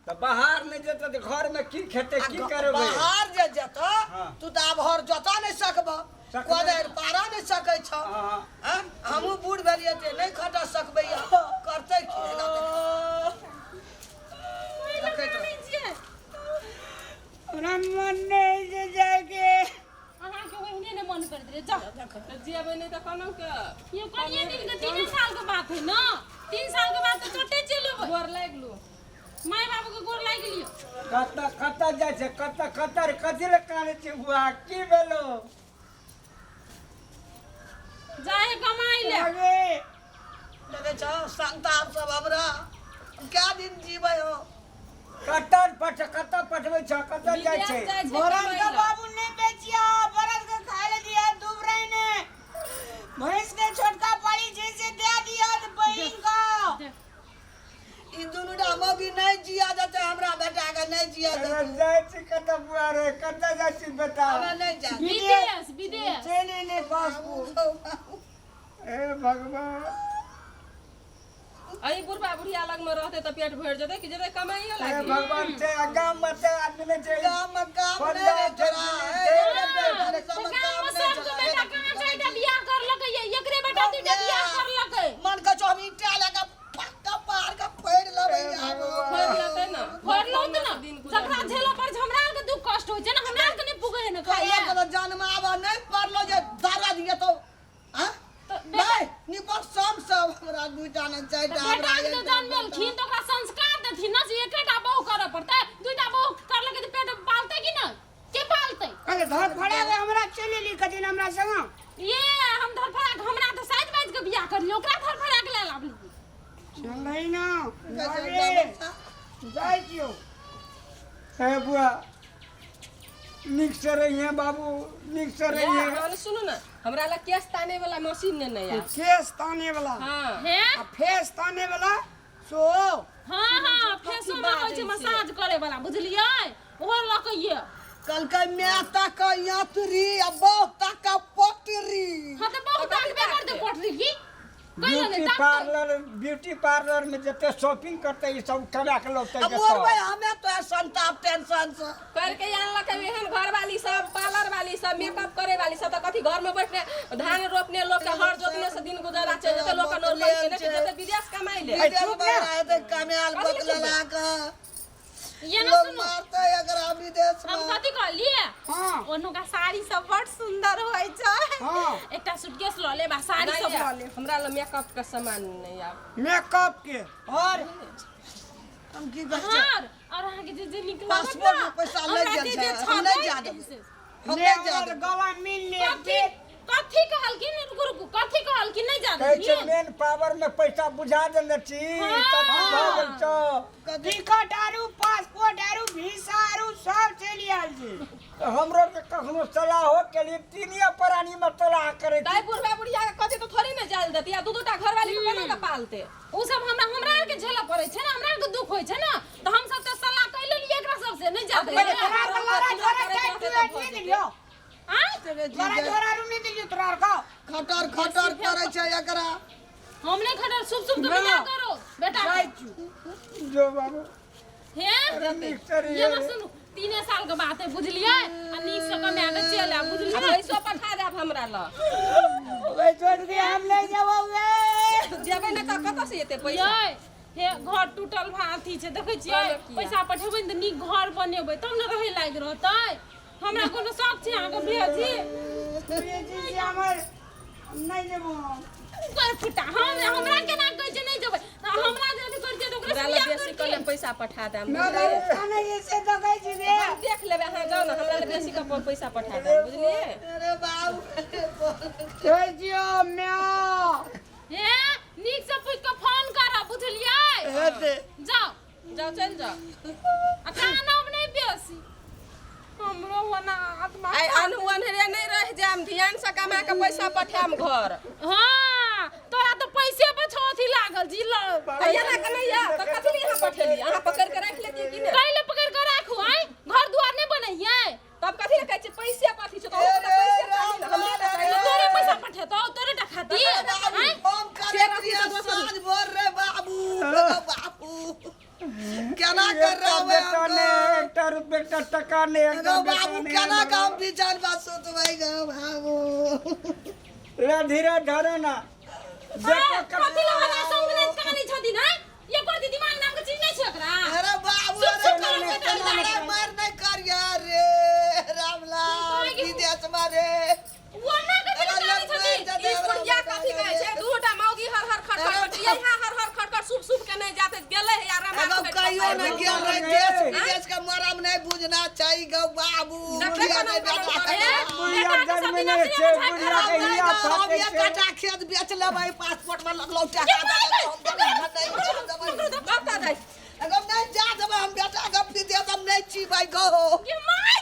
तो बाहर नहीं जेते तो घर में की खेते की करबे बाहर जे जेतो तू त अब हर जता नहीं सकबा कोदर पारा नहीं सकै छ हां हमहु बूढ़ भेलिए ते नहीं खटा सकबै करते की हमरा मन नहीं जे जाके अहाँ के वही ने मन कर दे जा जियाबे नहीं त कोनो के ये कनिए दिन के 3 साल के बात है ना 3 साल के बाद तो छोटे चलो गोर लाग लो माय बाबू के गोर लाग लियो कत्ता जाय छै कत्ता रे कथि रे काने छै बुआ की भेलो जाए कमाई ले आगे लगे छ संताप सब हमरा क्या दिन जीबै हो कत्ता पठबै छ कत्ता जाय छै बरद का बाबू ने बेचिया बरद का खा ले दिया दुबराई ने भैंस के छोटका पाली जैसे दे दिया बहन का इ दुनु डामा भी नहीं जिया देते हमरा बेटा के नहीं जिया देते जाय छै कत्ता बुआ रे कत्ता जाय छै बता हमरा नहीं जा विदेश चले ने पासपोर्ट ए भगवान आई बुढ़बा बुढ़िया लग में रहते त पेट भर जते कि जते कमाइयो ए लागी भगवान से गाम में से आदमी ने छै काम नहीं छोड़ा काम में सब के बेटा कहां से बियाह कर लके एकरे बेटा तीटा बियाह कर लके मन का जो हम ईटा लगा पक्का पार का फेर लबे भर लेते ना भर लो त ना जकरा झेला पर हमरा के दुख कष्ट होय छै ना हमरा के नहीं पुगे है ना खाया तो जन्मावा नहीं पड़लो जे दारा दिए तो हां नहीं निपट सब हमरा दुइटा ने चारटा बेटा के जन्मेल खिन तो ओकरा संस्कार देथिन ना जे एकेटा बहु करे पड़ते दुइटा बहु कर लके त पेट पालते कि ना के पालते अरे धर फड़ा के हमरा चले ली कदिन हमरा संग ये हम धर फड़ा हमरा तो साइज बाइज के बियाह कर लियो ओकरा धर फड़ा के ले लाबली नहीं ना जाय जियो ए बुआ निक से रहिए बाबू निक से रहिए और सुनो ना हमरा ला केस ताने वाला मशीन ने नहीं आ केस ताने वाला हां है आ फेस ताने वाला सो हां फेसो में होय छै मसाज करे वाला बुझलियै ओहो लकइए कल का मैं तक यात्री अब तक पटरी हां त बहुत तक बेकार दे पटरी की कहियो ने ब्यूटी पार्लर में जते शॉपिंग करते ई सब करा के लोग अब मोरबे हमें तो संताप टेंशन से करके आनलक एहन घर वाली सब पार्लर वाली सब मेकअप करे वाली सब त कथी घर में बैठने धान रोपने लोग के हर जोतने से दिन गुजारा चल जते लोग नॉर्मल के ने जते विदेश कमाई ले कमाल बकला का ये ना लोग सुनो मारते अगर हम विदेश हम में कथी कहलिए हां ओनो का साड़ी सब बड़ सुंदर होय छै हां एकटा सूटकेस ल ले बा साड़ी सब ल ले हमरा ला मेकअप का सामान नहीं आ मेकअप के और हम की कर और अहाँ के जे निकल पासपोर्ट में पैसा ले जा हम नहीं जा दे हम ले नहीं जा और दे गला मिल ले कथी कहलखिन रुकु कथी कहलखिन नहीं जाने कहै छै मेन पावर में पैसा बुझा देने छी तब भागल छ टिकट आरू पासपोर्ट आरू वीसा आरू सब चली आल जी हमरो के कखनो सलाह हो के लिए तीनिया प्राणी में सलाह करे दाई बुढ़बा बुढ़िया के कथी तो थोड़ी ना जाल देती या दू दूटा घर वाली के केना के पालते उ सब हमरा के झेला पड़े छै ना हमरा के दुख होय छै ना तो हम सब त सलाह कइ लेलिए एकरा सब से नहीं जाते नहीं दिलियो बड़ा जोरा रू नहीं दिलियो तोरा का खटर करे छै एकरा हम नहीं खटर शुभ के बिना करो बेटा जो बाबू हे निक से ये ना सुनु 3 साल के बात है बुझलिए आ नीक से कमा के चल आ बुझलिए पैसो पठा देब हमरा ला ओए छोड़ के हम ले जाबोगे जेबे न त कत से एते पैसा हे घर टूटल भाती छै देखै छियै पैसा पठेबै न त नीक घर बनेबै तब न रहै लाग रहतै हमरा कोनो शौक छै अहाँ के भेजी जी हमर नहीं देबो कर फुटा हमरा केना कहै छै नहीं जेबै हमरा जे अथी कर छै त ओकरा हमरा ला बेसी कले पैसा पठा देब ना खाना ऐसे दगाई छी रे देख लेबे अहाँ जाओ ना हमरा ला बेसी का पैसा पठा देब बुझलिए अरे बाबू छोड़ दियो म्या हे नीक से पूछ के फोन करा बुझलियै जाओ चल जाओ आ खाना नहीं बेसी हमरो वना आत्मा आई अनुवन रे नहीं रह जाम ध्यान से कमा के पैसा पठाम घर हां तोरा तो पैसे पे छोथी लागल जी ल भैया ना कन्हैया तो कथि ले यहां पठेली अहाँ पकड़ के रख लेती कि नहीं कैले पकड़ के राखू आई घर दुआर नहीं बनैयै तब कथि ले कहै छै पैसे पाठी छ तो पैसे चाहिए ना हमरा तोरे पैसा पठेतो तोरे टा खाती आई हम करे साज भर रे बाबू बाबू केना कर रहा है बेटा ने एकटा बेटा टका ने एकटा एगो बेटा बाबू ने केना काम विचार बा सोचबै गो बाबू रे धीरे धरो ना बेटा कथि लगा संग ने कहानी छथि नै ये कर दिमाग नाम के चीज नै छै एकरा अरे बाबू अरे मार नहीं करिया रे रामलाल विदेश मारे वना के कहानी छथि ई बुढ़िया कथी कहै छै दूटा मौगी हर हर खटखट यही हर हर खटखट सुब सुब के नहीं जाते गेले है यार एगो कहियो न गेल रे देश विदेश के मरम नहीं बुझना चाहिए गो बाबू बुढ़िया नहीं बेटा बुढ़िया जन्म ने छे बुढ़िया के हिया हम फाटे ये छे काटा खेत बेच लेबै पासपोर्ट में लगलो टका बता दे एगो नहीं जा देबै हम बेटा के विदेश हम नहीं छी भाई गो ये माय